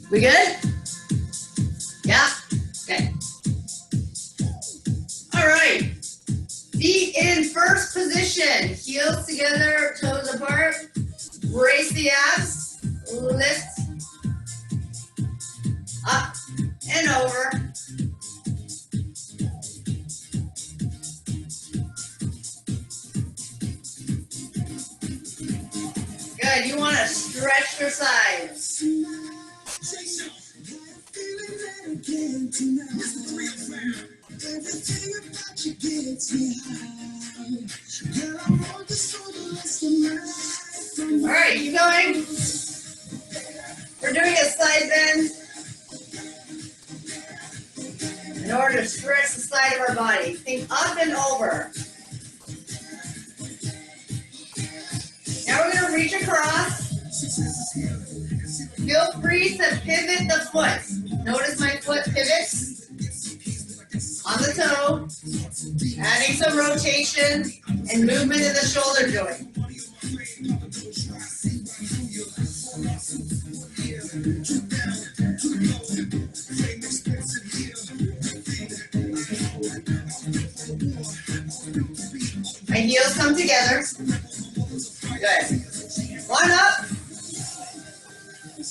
We good? Yeah? Okay. All right. Feet in first position. Heels together, toes apart. Brace the abs. Lift. Up and over. Good. You want to stretch your sides. All right, keep going. We're doing a side bend in order to stretch the side of our body. Think up and over. Now we're going to reach across. Feel free to pivot the foot. Notice my foot pivots on the toe, adding some rotation and movement in the shoulder joint. My heels come together. Good. One up,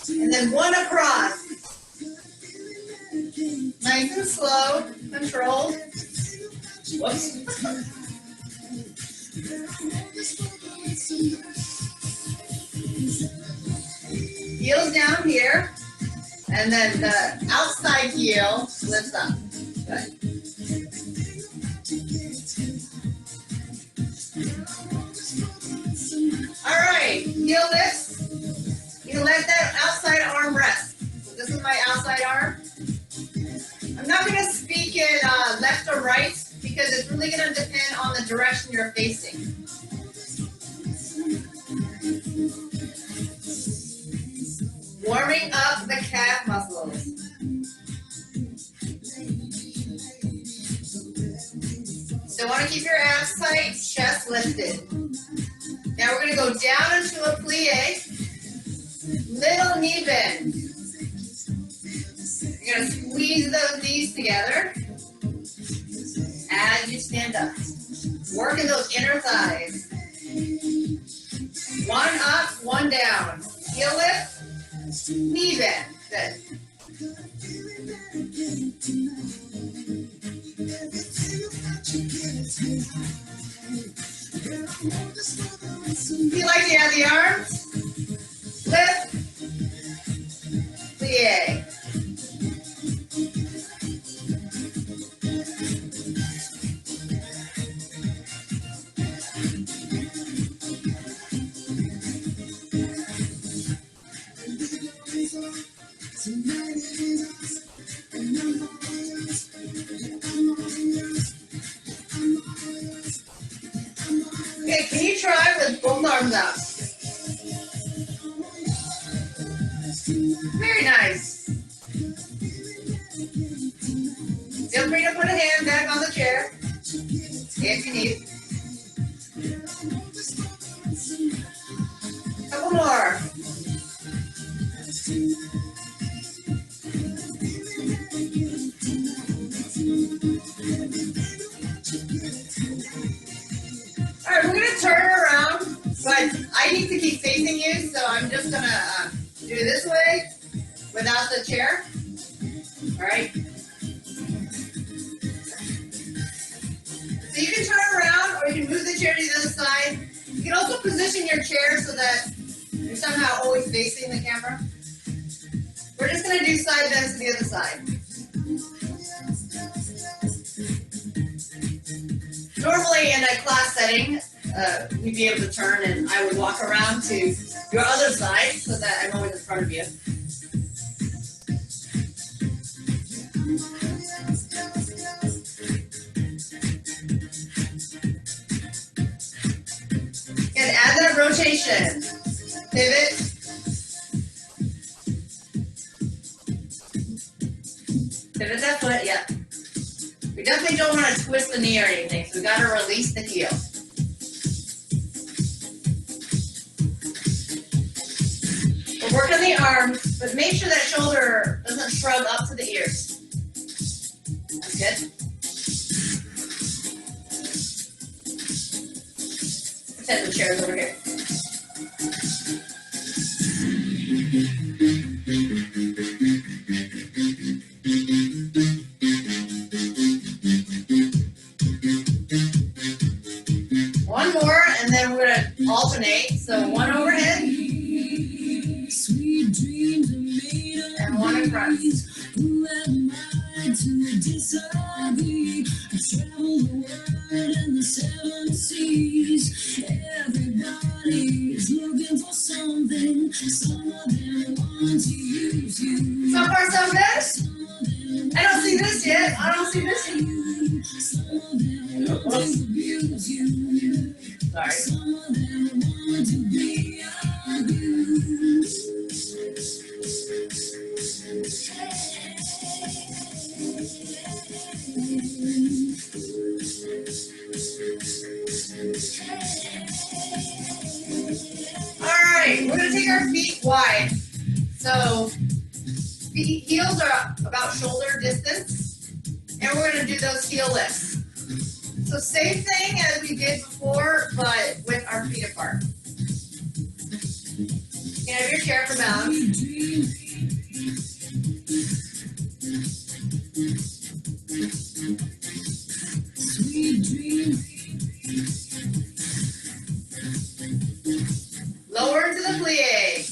and then one across. Nice and slow, controlled. Whoops. Heels down here, and then the outside heel lifts up. Good. All right, heel lifts. You let that outside arm rest. So this is my outside arm. I'm not going to speak in left or right because it's really going to depend on the direction you're facing. Warming up the calf muscles. So want to keep your abs tight, chest lifted. Now we're going to go down into a plie, little knee bend. You're going to squeeze those knees together as you stand up. Working those inner thighs. One up, one down. Heel lift, knee bend. Good. If you like to have the arms, lift, plie. Okay, can you try with both arms out? Very nice. Feel free to put a hand back on the chair if you need. Couple more. All right, we're going to turn around, but I need to keep facing you, so I'm just going to do it this way without the chair. All right. So you can turn around, or you can move the chair to the other side. You can also position your chair so that you're somehow always facing the camera. We're just going to do side bends to the other side. Normally in a class setting, you'd be able to turn and I would walk around to your other side so that I'm always in front of you. And add that rotation. Pivot. Pivot that foot, yeah. We definitely don't want to twist the knee or anything, so we got to release the heel. We're working the arms, but make sure that shoulder hip rest. Who am I to disagree? I travel the world and the seven seas. Everybody is looking for something. Some of them want to use you. So far, so good? Some of them I don't see this yet. I don't see this yet. you. Some of them want to abuse you. Sorry. Some of them want to be abused. Alright, we're going to take our feet wide. So, heels are about shoulder distance. And we're going to do those heel lifts. So same thing as we did before, but with our feet apart. You have your chair for balance. Lower to the plie.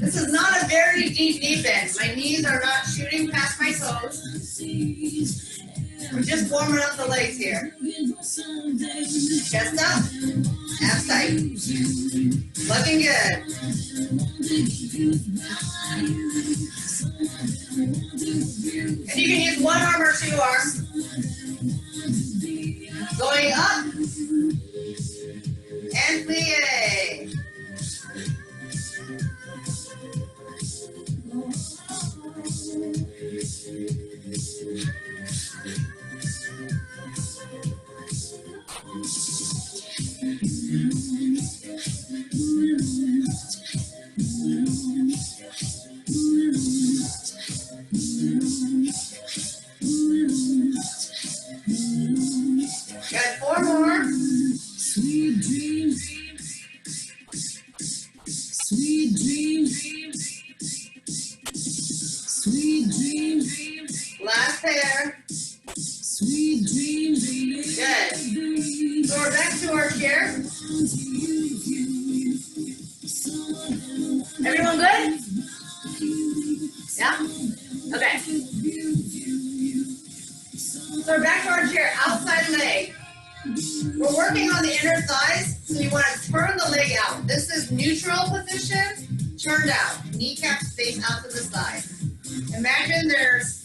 This is not a very deep knee bend. My knees are not shooting past my toes. We're just warming up the legs here. Chest up, abs tight. Looking good. And you can use one arm or two arms. Going up and plie. Good, 4 more. Sweet dreams, sweet dreams, sweet dreams, Last pair. sweet dreams. Good. So we're back to our chair. Everyone good? Yeah? Okay. So we're back to our chair, outside leg. We're working on the inner thighs, so you want to turn the leg out. This is neutral position, turned out. Kneecaps face out to the side. Imagine there's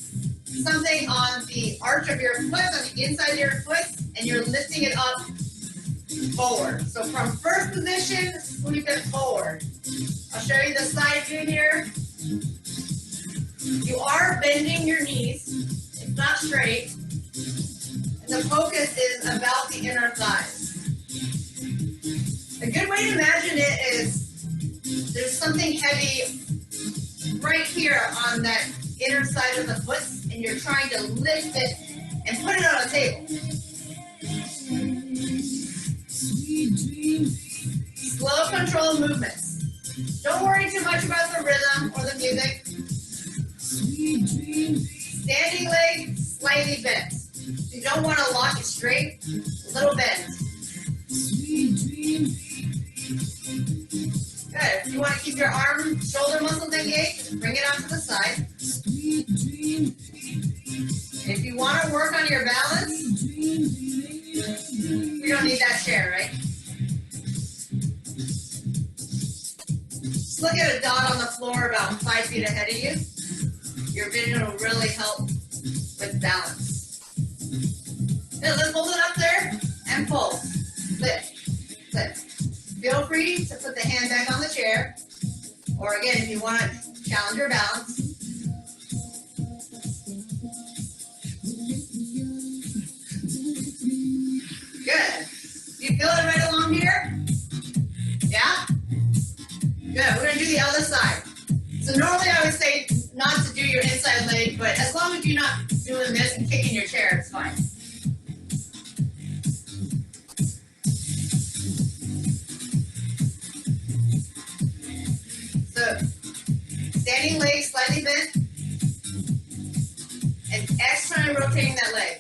something on the arch of your foot, on the inside of your foot, and you're lifting it up forward. So from first position, sweep it forward. I'll show you the side view here. You are bending your knees. It's not straight. And the focus is about the inner thighs. A good way to imagine it is there's something heavy right here on that inner side of the foot, and you're trying to lift it and put it on a table. Slow, controlled movements. Don't worry too much about the rhythm or the music. Standing leg, slightly bent. You don't want to lock it straight, a little bend. Good. If you want to keep your arm, shoulder muscles engaged, bring it out to the side. If you want to work on your balance, you don't need that chair, right? Just look at a dot on the floor about 5 feet ahead of you. Your vision will really help with balance. Now let's hold it up there and pull. Lift, lift. Feel free to put the hand back on the chair. Or again, if you want to challenge your balance. Good. You feel it right along here? Yeah? Good. We're going to do the other side. So normally I would say not to do your inside leg, but as long as you're not doing this and kicking your chair, it's fine. So, standing leg slightly bent, and externally rotating that leg.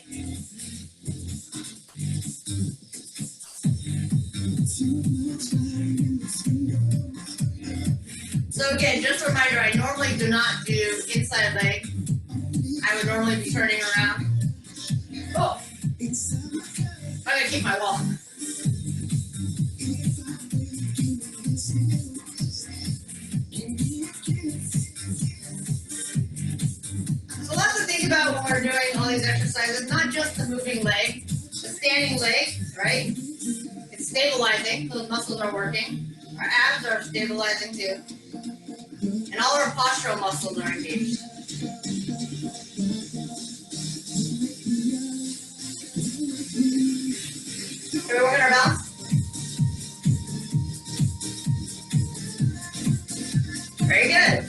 So again, just a reminder, I normally do not do inside leg. I would normally be turning around. Oh, I gotta keep my wall. So lots to think about when we're doing all these exercises, not just the moving leg, the standing leg, right? It's stabilizing, those muscles are working. Our abs are stabilizing too. And all our postural muscles are engaged. Are we working our balance? Very good.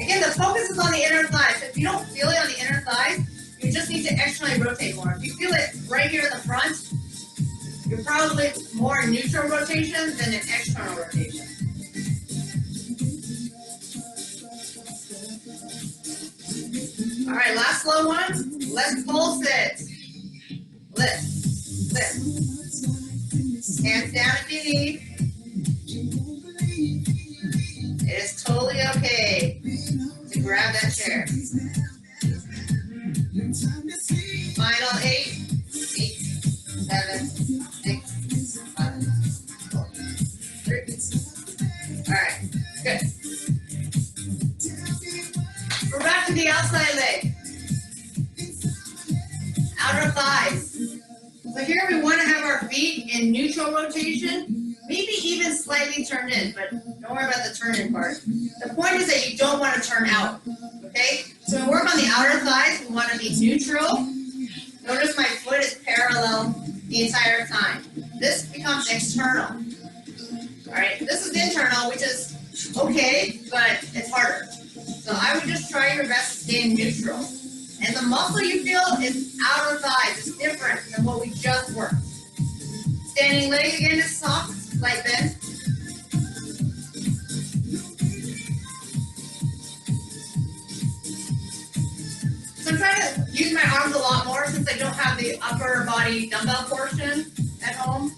Again, the focus is on the inner thigh. So if you don't feel it on the inner thigh, you just need to externally rotate more. If you feel it right here in the front, you're probably more in neutral rotation than in external rotation. All right, last slow one. Let's pulse it. Lift, lift. Hands down if you need. It is totally okay to grab that chair. Final 8, 7, 6, 5, 4, 3. All right, good. We're back to the outside leg. Outer thighs. So here we want to have our feet in neutral rotation, maybe even slightly turned in, but don't worry about the turn in part. The point is that you don't want to turn out, okay? So when we work on the outer thighs, we want to be neutral. Notice my foot is parallel the entire time. This becomes external. All right, this is internal, which is okay, but it's harder. So I would just try your best to stay in neutral. And the muscle you feel is outer thighs. It's different than what we just worked. Standing leg again is soft, light bend. So I'm trying to use my arms a lot more since I don't have the upper body dumbbell portion at home.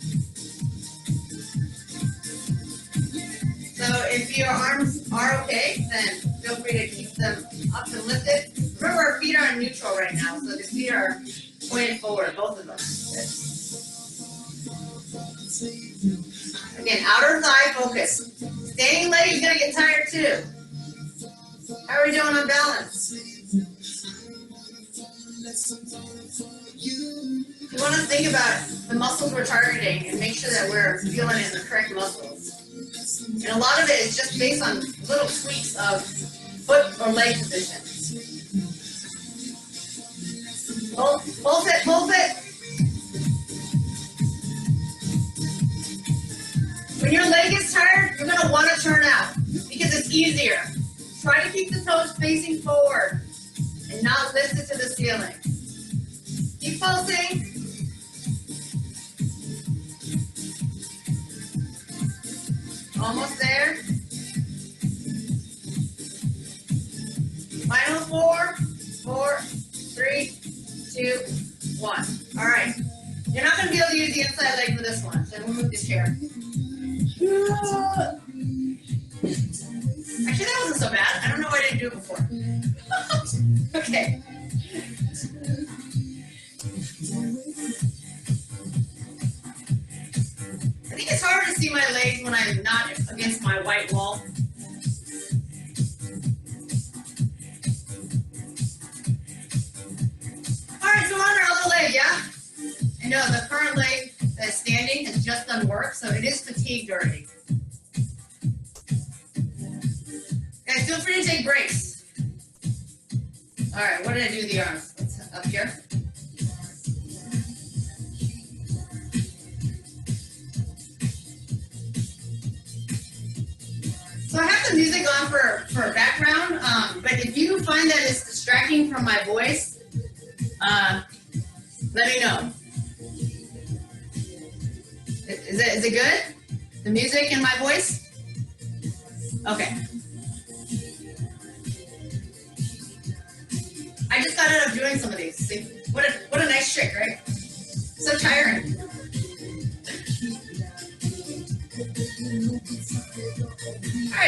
So if your arms are okay, then feel free to keep them up and lifted. Remember, our feet are in neutral right now, so the feet are pointed forward, both of them. Good. Again, outer thigh focus. Standing leg is going to get tired too. How are we doing on balance? You want to think about the muscles we're targeting and make sure that we're feeling it in the correct muscles. And a lot of it is just based on little tweaks of foot or leg position. Pulse it, pulse it. When your leg is tired, you're going to want to turn out because it's easier. Try to keep the toes facing forward and not lift it to the ceiling. Keep pulsing. Almost there. Final 4, 4, 3, 2, 1. All right. You're not going to be able to use the inside leg for this one, so we'll move the chair. Actually, that wasn't so bad. I don't know why I didn't do it before. Okay. I think it's hard to see my legs when I'm not against my white wall. All right, so on our other leg, yeah? I know the current leg that's standing has just done work, so it is fatigued already. Guys, feel free to take breaks. All right, what did I do with the arms? What's up here? So I have the music on for background, but if you find that it's distracting from my voice, let me know. Is it good? The music and my voice? Okay. I just got out of doing some of these. See, what a nice trick, right? So tiring.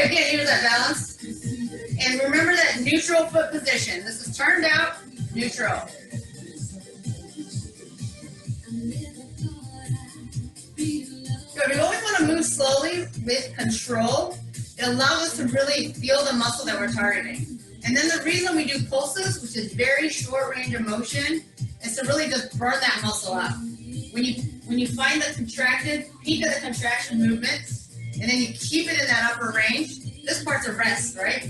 right, again, here's that balance. And remember that neutral foot position. This is turned out, neutral. Good, we always want to move slowly with control. It allows us to really feel the muscle that we're targeting. And then the reason we do pulses, which is very short range of motion, is to really just burn that muscle out. When you find the contracted, peak of the contraction movement, and then you keep it in that upper range, this part's a rest, right?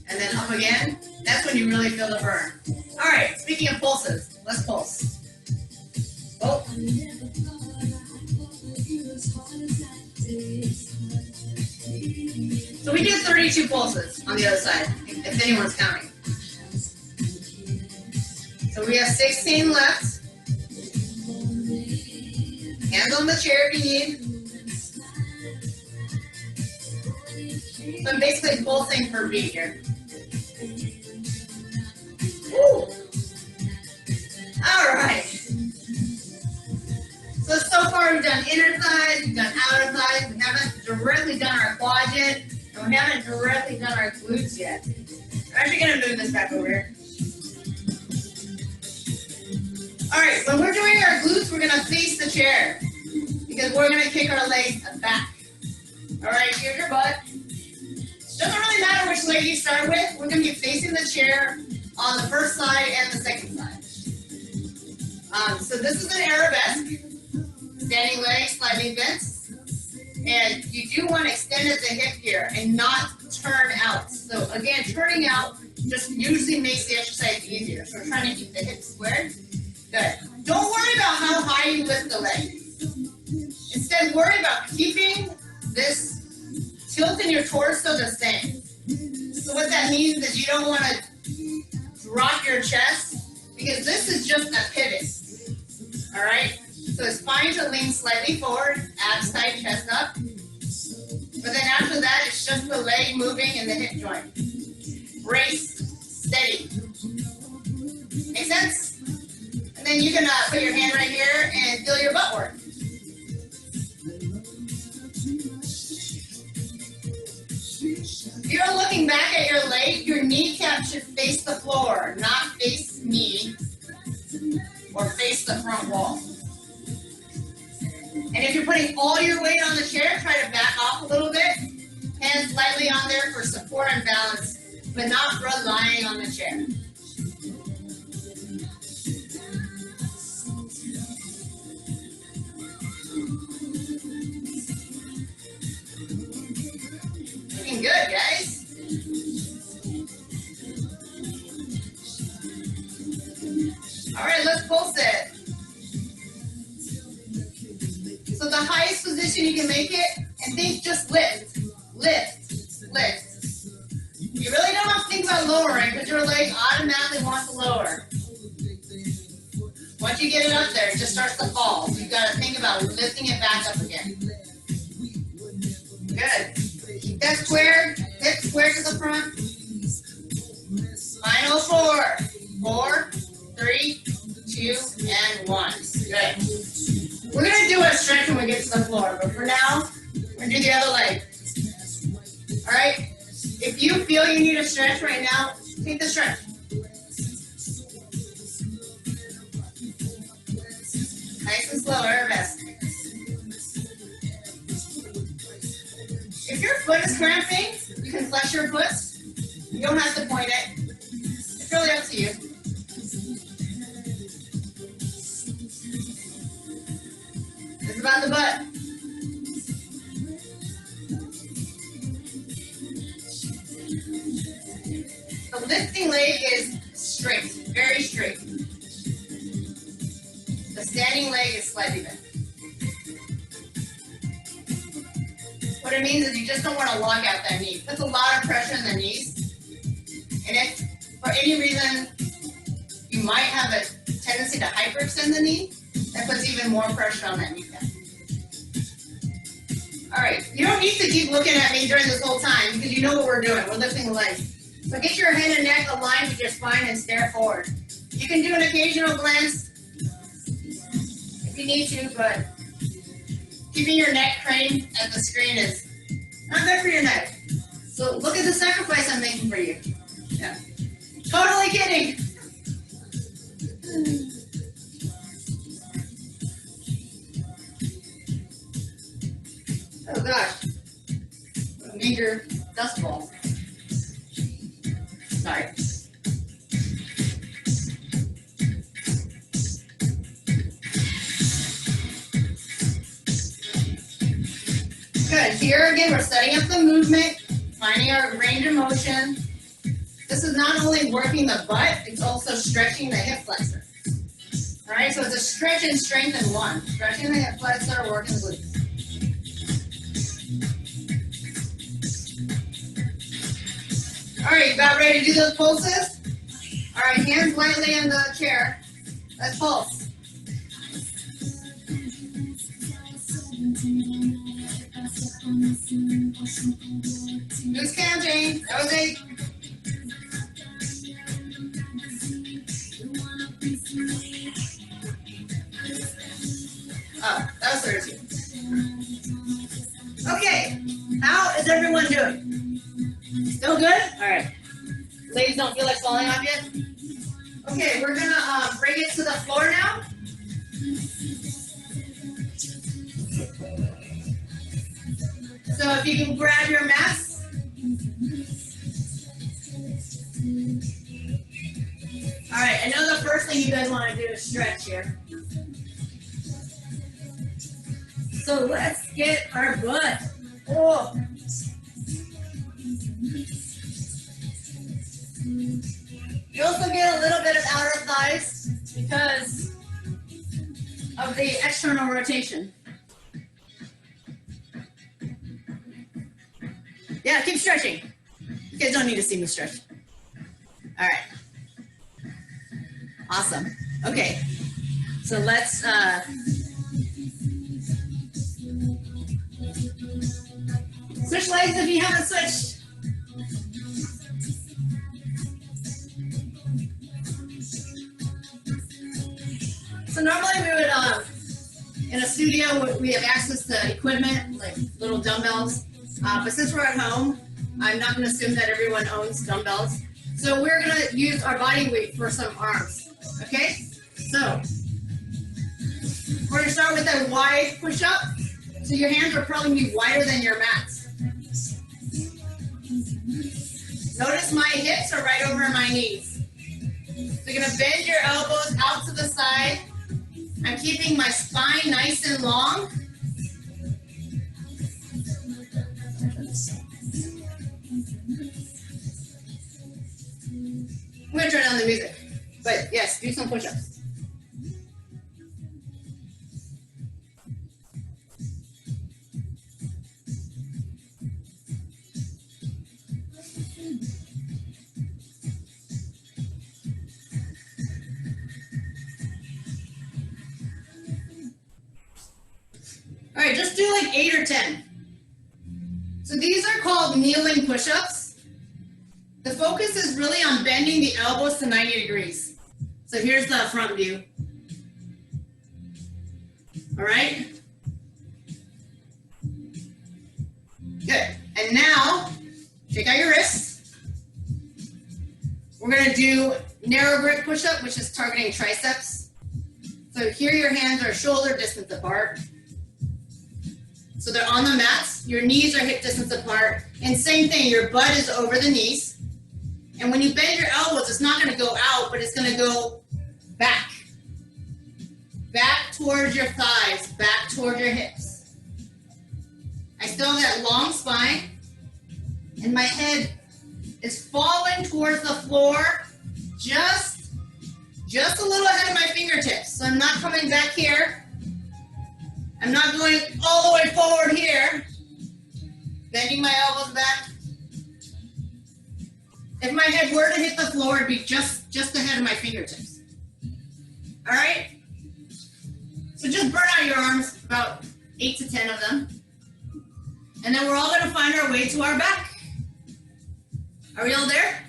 And then up again, that's when you really feel the burn. All right, speaking of pulses, let's pulse. Oh. So we do 32 pulses on the other side, if anyone's counting. So we have 16 left. Hands on the chair if you need. So I'm basically pulsing per beat here. Woo. All right. So far we've done inner thighs, we've done outer thighs, we haven't directly done our quad yet, and we haven't directly done our glutes yet. I'm actually gonna move this back over here. All right, when we're doing our glutes, we're gonna face the chair because we're gonna kick our legs back. All right, here's your butt. Doesn't really matter which leg you start with, we're gonna be facing the chair on the first side and the second side. So this is an arabesque. Standing legs slightly bent, and you do want to extend at the hip here and not turn out. So again, turning out just usually makes the exercise easier. So we're trying to keep the hips squared. Good. Don't worry about how high you lift the leg. Instead, worry about keeping this tilt in your torso the same. So what that means is you don't want to drop your chest because this is just a pivot. All right? So it's fine to lean slightly forward, abs tight, chest up. But then after that, it's just the leg moving and the hip joint. Brace, steady. Make sense? And then you can put your hand right here and feel your butt work. If you're looking back at your leg, your kneecap should face the floor, not face knee or face the front wall. And if you're putting all your weight on the chair, try to back off a little bit. Hands lightly on there for support and balance, but not relying on the chair. Looking good, guys. All right, let's pulse it. So the highest position you can make it, and think just lift, lift, lift. You really don't have to think about lowering because your leg automatically wants to lower. Once you get it up there, it just starts to fall. So you've got to think about lifting it back up again. Good. Keep that squared, hip square to the front. Final 4. 4, 3, 2, and 1. Good. We're going to do a stretch when we get to the floor, but for now, we're going to do the other leg. All right? If you feel you need a stretch right now, take the stretch. Nice and slow, arabesque. If your foot is cramping, you can flex your foot. You don't have to point it. It's really up to you. It's about the butt. The lifting leg is straight, very straight. The standing leg is slightly bent. What it means is you just don't want to lock out that knee. Puts a lot of pressure in the knees. And if for any reason you might have a tendency to hyperextend the knee, that puts even more pressure on that kneecap. All right, you don't need to keep looking at me during this whole time because you know what we're doing. We're lifting the leg. So get your head and neck aligned with your spine and stare forward. You can do an occasional glance if you need to, but keeping your neck craned at the screen is not good for your neck. So So look at the sacrifice I'm making for you. Yeah. Totally kidding. Oh gosh. A major dust ball. Sorry. Good. Here again, we're setting up the movement, finding our range of motion. This is not only working the butt, it's also stretching the hip flexor. All right, so it's a stretch and strength in one. Stretching the hip flexor, working the glutes. All right, you about ready to do those pulses? All right, hands lightly in the chair. Let's pulse. Who's counting? That was 8. Oh, that was 32. Okay, how is everyone doing? Still good? All right. Ladies don't feel like falling off yet? Okay, we're gonna bring it to the floor now. So if you can grab your mats. All right, I know the first thing you guys want to do is stretch here. So let's get our butt. Oh. You also get a little bit of outer thighs because of the external rotation. Yeah, keep stretching. You guys don't need to see me stretch. All right. Awesome. Okay. So let's switch legs if you haven't switched. So normally we would, in a studio, we have access to equipment, like little dumbbells. But since we're at home, I'm not going to assume that everyone owns dumbbells. So we're going to use our body weight for some arms. Okay? So we're going to start with a wide push-up. So your hands will probably be wider than your mats. Notice my hips are right over my knees. So you're going to bend your elbows out to the side. I'm keeping my spine nice and long. I'm going to turn down the music. But yes, do some push-ups. All right, just do like 8 or 10. So these are called kneeling push-ups. The focus is really on bending the elbows to 90 degrees. So here's the front view. All right. Good. And now, take out your wrists. We're going to do narrow grip push-up, which is targeting triceps. So here your hands are shoulder distance apart. So they're on the mats. Your knees are hip distance apart. And same thing, your butt is over the knees. And when you bend your elbows, it's not going to go out, but it's going to go back. Back towards your thighs, back towards your hips. I still have that long spine, and my head is falling towards the floor, just a little ahead of my fingertips. So I'm not coming back here. I'm not going all the way forward here. Bending my elbows back. If my head were to hit the floor, it'd be just ahead of my fingertips. All right? So just burn out your arms, about 8 to 10 of them. And then we're all gonna find our way to our back. Are we all there?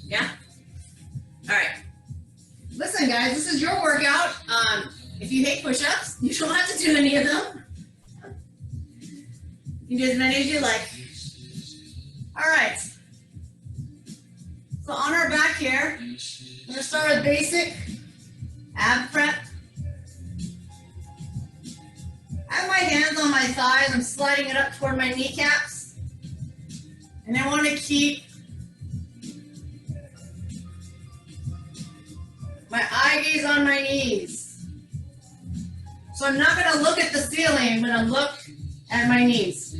Yeah? All right. Listen, guys, this is your workout. If you hate push-ups, you don't have to do any of them. You can do as many as you like. All right. So on our back here, we're going to start with basic ab prep. I have my hands on my thighs. I'm sliding it up toward my kneecaps. And I want to keep my eye gaze on my knees. So I'm not going to look at the ceiling. I'm going to look at my knees.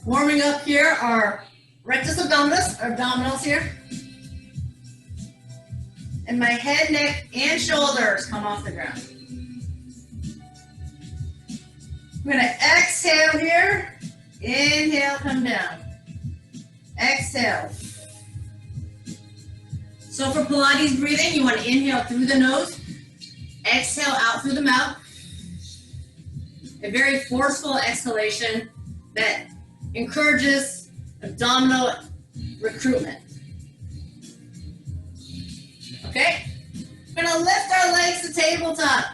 Warming up here are rectus abdominals here. And my head, neck, and shoulders come off the ground. I'm going to exhale here. Inhale, come down. Exhale. So for Pilates breathing, you want to inhale through the nose, exhale out through the mouth. A very forceful exhalation that encourages abdominal recruitment. Okay? We're going to lift our legs to tabletop.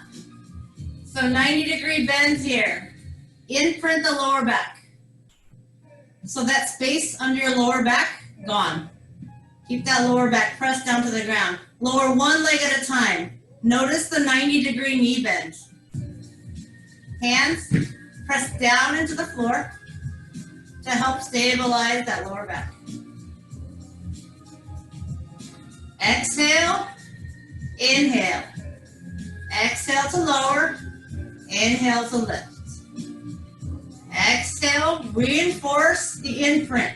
So 90-degree bends here. Imprint the lower back. So that space under your lower back, gone. Keep that lower back pressed down to the ground. Lower one leg at a time. Notice the 90-degree knee bend. Hands press down into the floor to help stabilize that lower back. Exhale, inhale. Exhale to lower, inhale to lift. Exhale, reinforce the imprint,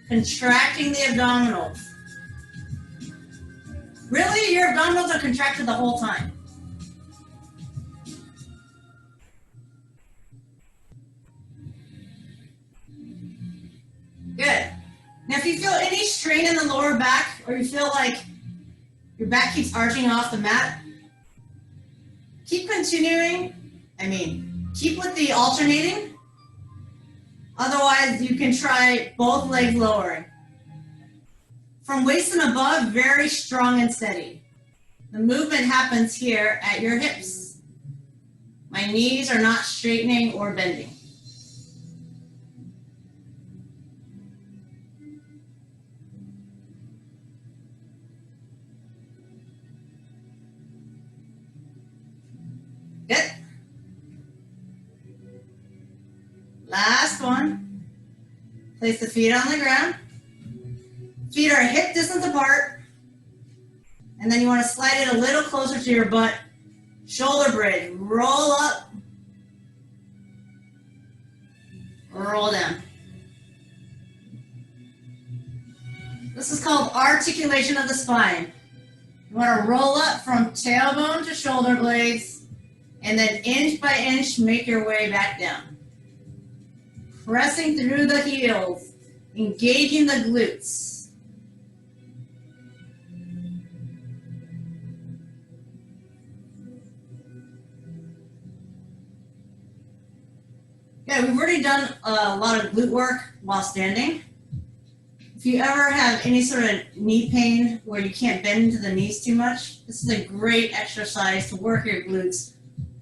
contracting the abdominals. Really, your abdominals are contracted the whole time. Good. Now, if you feel any strain in the lower back, or you feel like your back keeps arching off the mat, keep continuing. Keep with the alternating. Otherwise, you can try both legs lowering. From waist and above, very strong and steady. The movement happens here at your hips. My knees are not straightening or bending. Good. Last one. Place the feet on the ground. Feet are hip distance apart. And then you want to slide it a little closer to your butt. Shoulder bridge. Roll up. Roll down. This is called articulation of the spine. You want to roll up from tailbone to shoulder blades, and then inch by inch, make your way back down. Pressing through the heels, engaging the glutes. Yeah, we've already done a lot of glute work while standing. If you ever have any sort of knee pain where you can't bend into the knees too much, this is a great exercise to work your glutes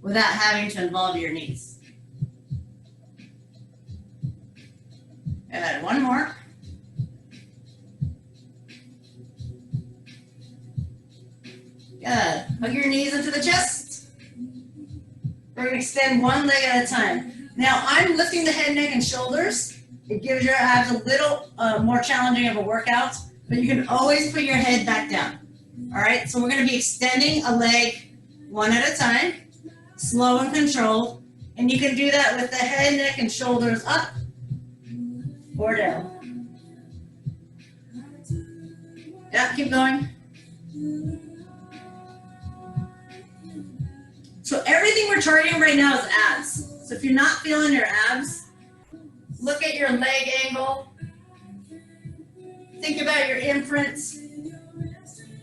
without having to involve your knees. Good, one more. Good, hug your knees into the chest. We're gonna extend one leg at a time. Now I'm lifting the head, neck, and shoulders. It gives your abs a little more challenging of a workout, but you can always put your head back down. All right, so we're gonna be extending a leg one at a time, slow and controlled, and you can do that with the head, neck, and shoulders up or down. Yeah, keep going. So everything we're targeting right now is abs. So if you're not feeling your abs, look at your leg angle. Think about your imprints.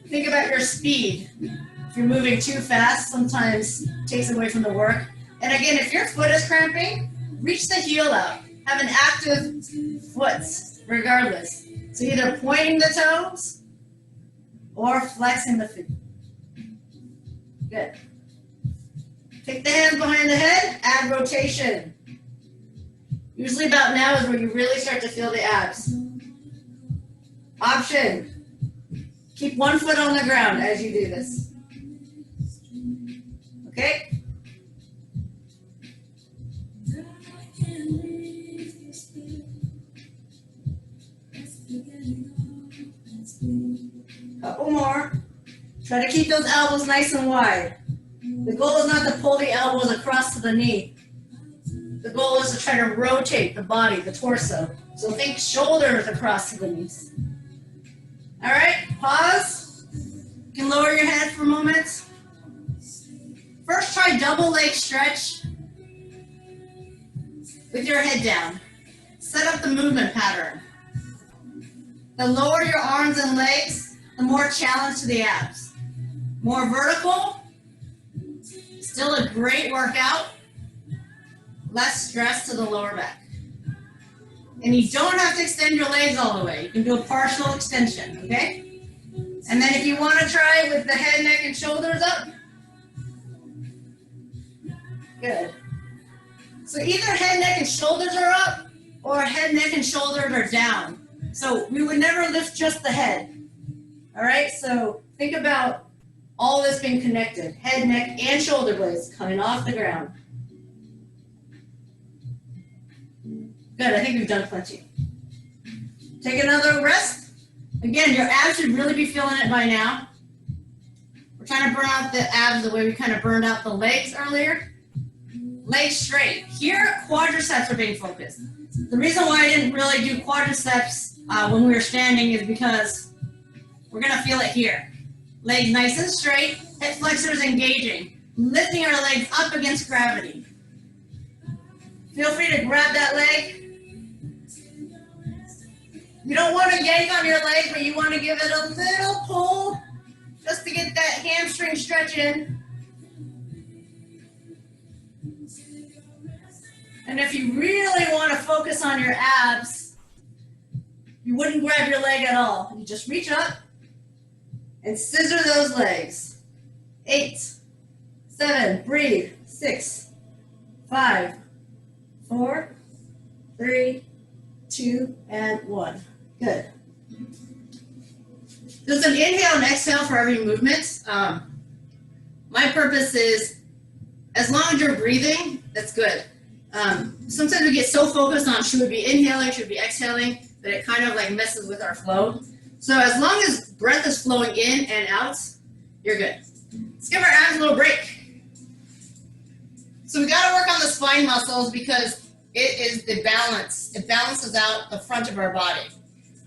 Think about your speed. If you're moving too fast, sometimes it takes away from the work. And again, if your foot is cramping, reach the heel out. Have an active foot, regardless. So either pointing the toes or flexing the feet. Good. Take the hands behind the head, add rotation. Usually about now is where you really start to feel the abs. Option. Keep one foot on the ground as you do this. Okay? Couple more. Try to keep those elbows nice and wide. The goal is not to pull the elbows across to the knee. The goal is to try to rotate the body, the torso. So think shoulders across to the knees. All right, pause. You can lower your head for a moment. First, try double leg stretch with your head down. Set up the movement pattern. The lower your arms and legs, the more challenge to the abs. More vertical, still a great workout, less stress to the lower back. And you don't have to extend your legs all the way. You can do a partial extension, okay? And then if you want to try with the head, neck, and shoulders up, good. So either head, neck, and shoulders are up, or head, neck, and shoulders are down. So we would never lift just the head. All right, so think about all this being connected. Head, neck, and shoulder blades coming off the ground. Good, I think we've done plenty. Take another rest. Again, your abs should really be feeling it by now. We're trying to burn out the abs the way we kind of burned out the legs earlier. Legs straight. Here, quadriceps are being focused. The reason why I didn't really do quadriceps when we were standing is because we're gonna feel it here. Legs nice and straight, hip flexors engaging, lifting our legs up against gravity. Feel free to grab that leg. You don't want to yank on your leg, but you want to give it a little pull just to get that hamstring stretch in. And if you really want to focus on your abs, you wouldn't grab your leg at all. You just reach up and scissor those legs. 8, 7, breathe. 6, 5, 4, 3, 2, and 1. Good. There's an inhale and exhale for every movement. My purpose is, as long as you're breathing, that's good. Sometimes we get so focused on should we be inhaling, should we be exhaling, that it kind of like messes with our flow. So as long as breath is flowing in and out, you're good. Let's give our abs a little break. So we got to work on the spine muscles because it is the balance. It balances out the front of our body.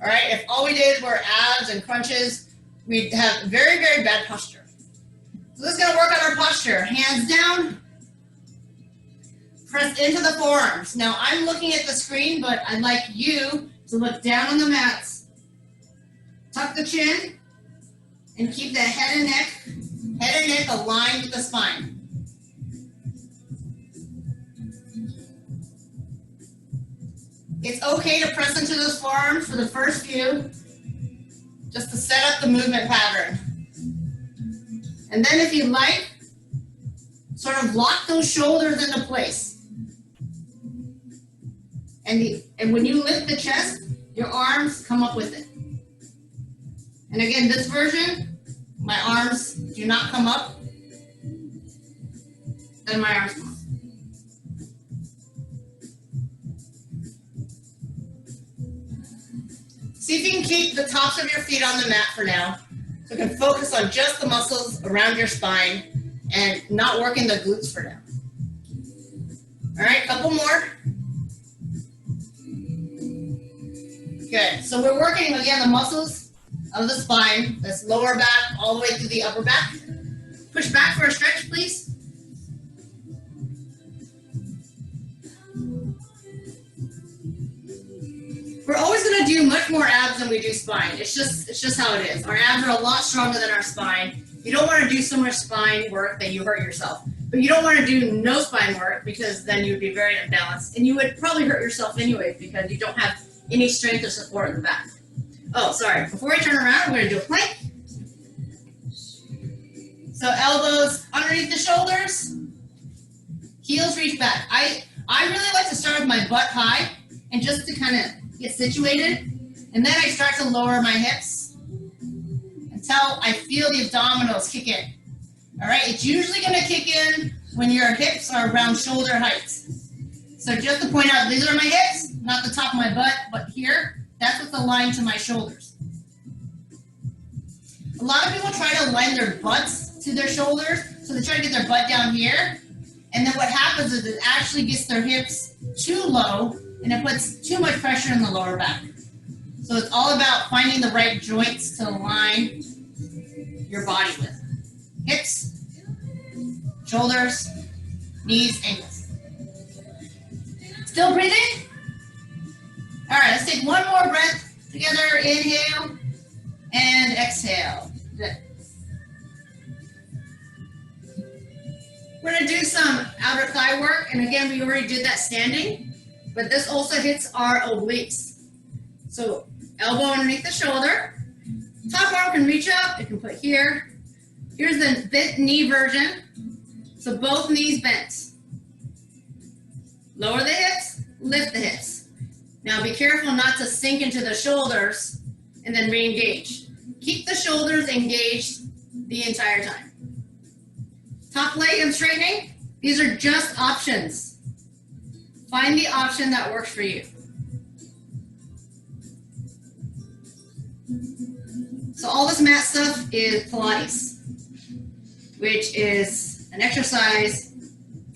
All right, if all we did were abs and crunches, we'd have very, very bad posture. So this is going to work on our posture. Hands down, press into the forearms. Now I'm looking at the screen, but I'd like you to look down on the mats. Tuck the chin and keep the head and neck aligned with the spine. It's okay to press into those forearms for the first few, just to set up the movement pattern. And then if you like, sort of lock those shoulders into place. And when you lift the chest, your arms come up with it. And again, this version, my arms do not come up, then my arms come up. See if you can keep the tops of your feet on the mat for now. So you can focus on just the muscles around your spine and not working the glutes for now. All right, couple more. Good, so we're working again the muscles of the spine, this lower back all the way to the upper back. Push back for a stretch, please. We're always going to do much more abs than we do spine. It's just how it is. Our abs are a lot stronger than our spine. You don't want to do so much spine work that you hurt yourself. But you don't want to do no spine work because then you would be very imbalanced. And you would probably hurt yourself anyway because you don't have any strength or support in the back. Oh, sorry. Before I turn around, we're going to do a plank. So elbows underneath the shoulders. Heels reach back. I really like to start with my butt high and just to kind of get situated. And then I start to lower my hips until I feel the abdominals kick in. All right, it's usually going to kick in when your hips are around shoulder height. So just to point out, these are my hips, not the top of my butt, but here, that's what's aligned to my shoulders. A lot of people try to align their butts to their shoulders, so they try to get their butt down here, and then what happens is it actually gets their hips too low, and it puts too much pressure in the lower back. So it's all about finding the right joints to align your body with. Hips, shoulders, knees, ankles. Still breathing? All right, let's take one more breath together. Inhale and exhale. Good. We're gonna do some outer thigh work, and again, we already did that standing, but this also hits our obliques. So elbow underneath the shoulder, top arm can reach up, it can put here. Here's the bent knee version. So both knees bent. Lower the hips, lift the hips. Now be careful not to sink into the shoulders and then re-engage. Keep the shoulders engaged the entire time. Top leg and straightening, these are just options. Find the option that works for you. So all this mat stuff is Pilates, which is an exercise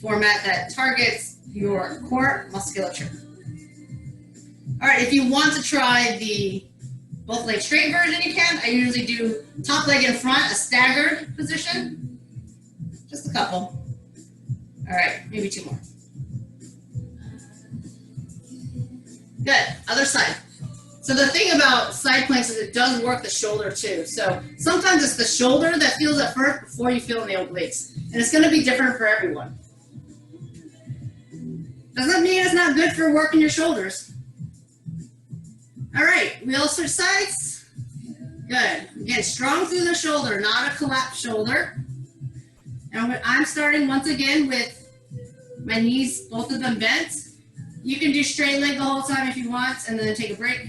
format that targets your core musculature. All right, if you want to try the both leg straight version, you can. I usually do top leg in front, a staggered position. Just a couple. All right, maybe two more. Good, other side. So the thing about side planks is it does work the shoulder too. So sometimes it's the shoulder that feels it first before you feel in the obliques. And it's gonna be different for everyone. Doesn't mean it's not good for working your shoulders. All right, we all switch sides. Good, again, strong through the shoulder, not a collapsed shoulder. And I'm starting once again with my knees, both of them bent. You can do straight leg the whole time if you want, and then take a break.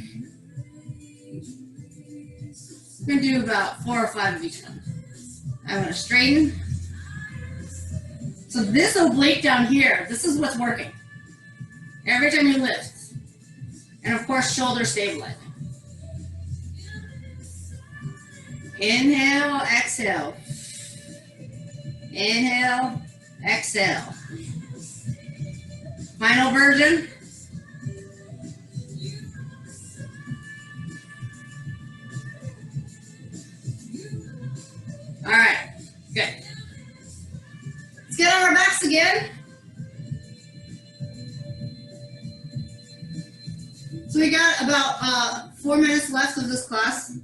We're gonna do about 4 or 5 of each one. I want to straighten. So this oblique down here, this is what's working. Every time you lift. And of course, shoulder stabilizing. Inhale, exhale. Inhale, exhale. Final version. All right, good. Let's get on our backs again. So we got about 4 minutes left of this class.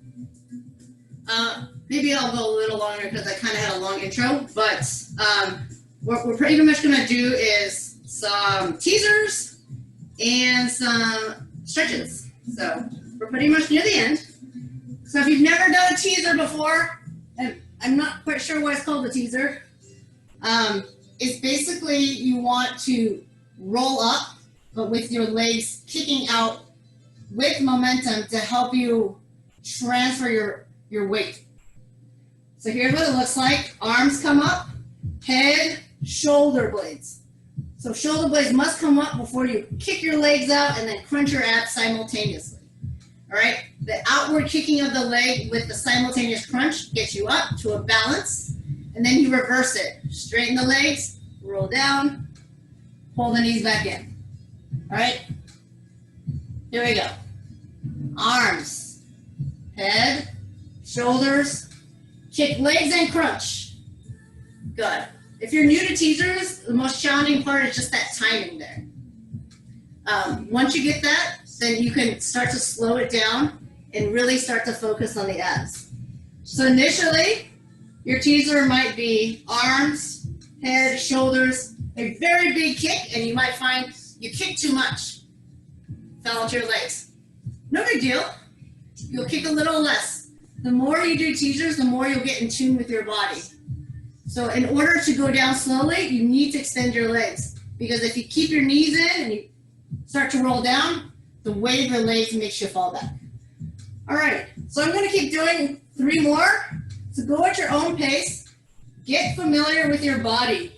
Maybe I'll go a little longer because I kind of had a long intro, but what we're pretty much going to do is some teasers and some stretches. So we're pretty much near the end. So if you've never done a teaser before, and I'm not quite sure why it's called a teaser, it's basically you want to roll up, but with your legs kicking out with momentum to help you transfer your weight. So here's what it looks like. Arms come up, head, shoulder blades. So shoulder blades must come up before you kick your legs out and then crunch your abs simultaneously. All right, the outward kicking of the leg with the simultaneous crunch gets you up to a balance, and then you reverse it. Straighten the legs, roll down, pull the knees back in. All right, here we go. Arms, head, shoulders, kick legs and crunch. Good. If you're new to teasers, the most challenging part is just that timing there. Once you get that, then you can start to slow it down and really start to focus on the abs. So initially, your teaser might be arms, head, shoulders, a very big kick, and you might find you kick too much. Fell into your legs. No big deal. You'll kick a little less. The more you do teasers, the more you'll get in tune with your body. So in order to go down slowly, you need to extend your legs, because if you keep your knees in and you start to roll down, the weight of your legs makes you fall back. All right, so I'm gonna keep doing 3 more. So go at your own pace. Get familiar with your body.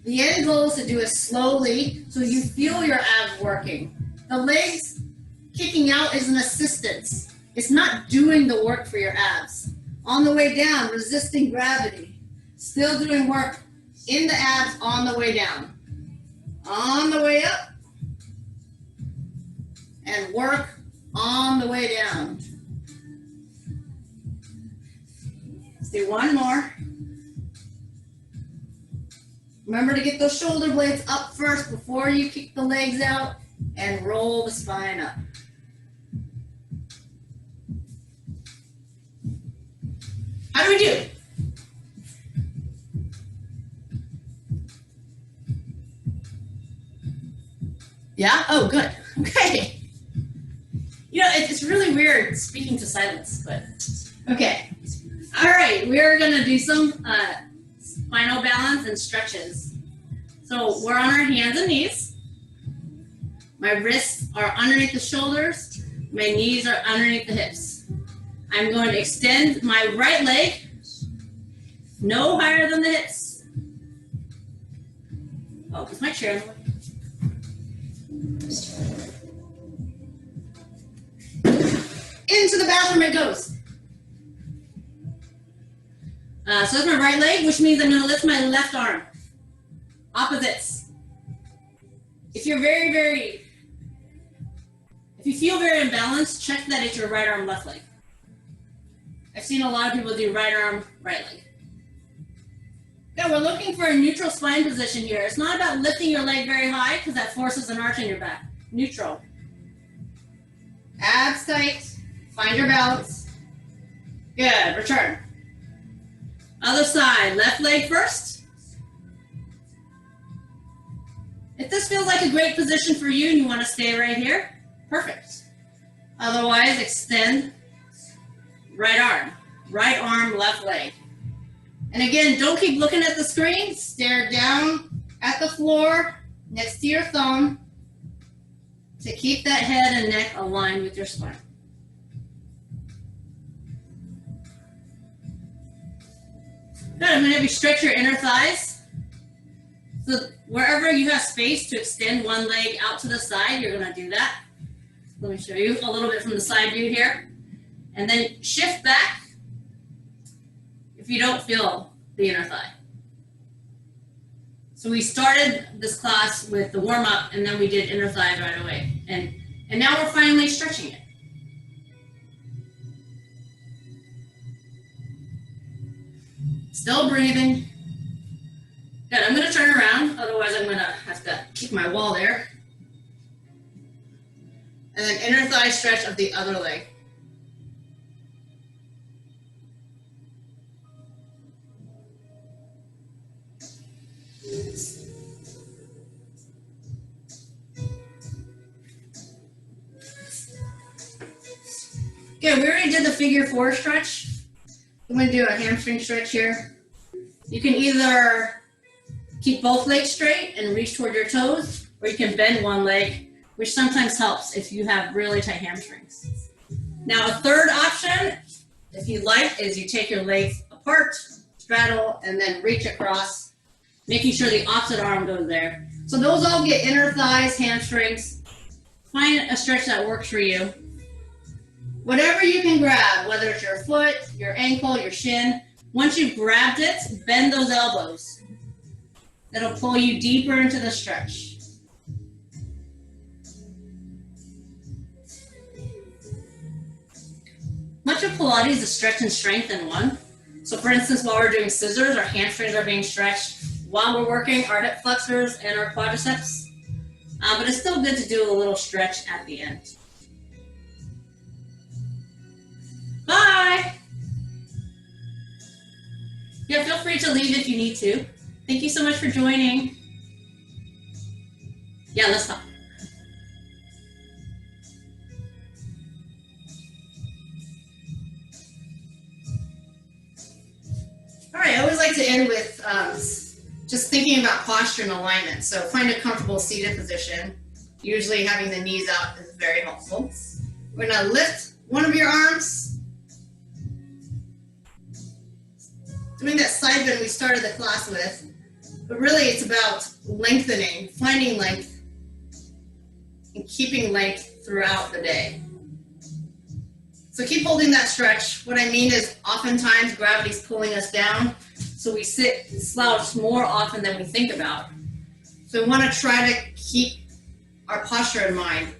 The end goal is to do it slowly so you feel your abs working. The legs kicking out is an assistance. It's not doing the work for your abs. On the way down, resisting gravity. Still doing work in the abs on the way down. On the way up. And work on the way down. Let's do 1 more. Remember to get those shoulder blades up first before you kick the legs out, and roll the spine up. How do we do? Yeah? Oh, good. Okay. You know, it's really weird speaking to silence, but okay. All right, we're gonna do some spinal balance and stretches. So we're on our hands and knees. My wrists are underneath the shoulders. My knees are underneath the hips. I'm going to extend my right leg no higher than the hips. Oh, is my chair in the way? Into the bathroom it goes. So that's my right leg, which means I'm going to lift my left arm. Opposites. If you feel very imbalanced, check that it's your right arm, left leg. I've seen a lot of people do right arm, right leg. Yeah, we're looking for a neutral spine position here. It's not about lifting your leg very high because that forces an arch in your back. Neutral. Abs tight. Find your balance. Good. Return. Other side. Left leg first. If this feels like a great position for you and you want to stay right here, perfect. Otherwise, extend right arm, left leg. And again, don't keep looking at the screen. Stare down at the floor next to your thumb to keep that head and neck aligned with your spine. Good. I'm going to have you stretch your inner thighs. So wherever you have space to extend one leg out to the side, you're going to do that. Let me show you a little bit from the side view here. And then shift back if you don't feel the inner thigh. So we started this class with the warm-up, and then we did inner thighs right away. And now we're finally stretching it. Still breathing. Good, I'm gonna turn around, otherwise I'm gonna have to keep my wall there. And then inner thigh stretch of the other leg. Okay, we already did the figure 4 stretch. I'm going to do a hamstring stretch here. You can either keep both legs straight and reach toward your toes, or you can bend one leg, which sometimes helps if you have really tight hamstrings. Now, a third option, if you like, is you take your legs apart, straddle, and then reach across, making sure the opposite arm goes there. So those all get inner thighs, hamstrings. Find a stretch that works for you. Whatever you can grab, whether it's your foot, your ankle, your shin, once you've grabbed it, bend those elbows. That'll pull you deeper into the stretch. Much of Pilates is stretch and strength in one. So for instance, while we're doing scissors, our hamstrings are being stretched while we're working our hip flexors and our quadriceps. But it's still good to do a little stretch at the end. Bye. Yeah, feel free to leave if you need to. Thank you so much for joining. Yeah, let's talk. like to end with just thinking about posture and alignment. So find a comfortable seated position. Usually having the knees out is very helpful. We're gonna lift one of your arms. Doing that side bend we started the class with, but really it's about lengthening, finding length, and keeping length throughout the day. So keep holding that stretch. What I mean is oftentimes gravity's pulling us down, so we sit slouched more often than we think about. So we want to try to keep our posture in mind.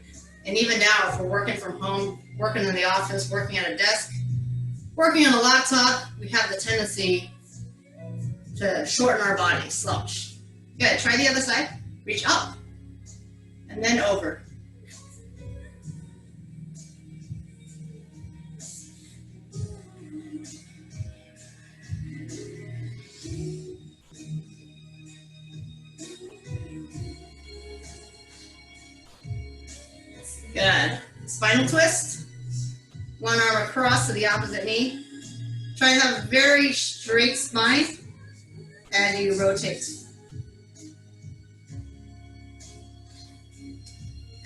And even now, if we're working from home, working in the office, working at a desk, working on a laptop, we have the tendency to shorten our body, slouch. Good, try the other side. Reach up, and then over. Good. Spinal twist. One arm across to the opposite knee. Try to have a very straight spine as you rotate.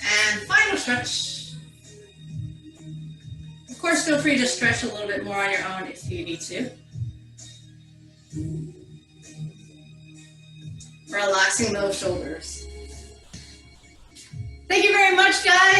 And final stretch. Of course, feel free to stretch a little bit more on your own if you need to. Relaxing those shoulders. Thank you very much, guys.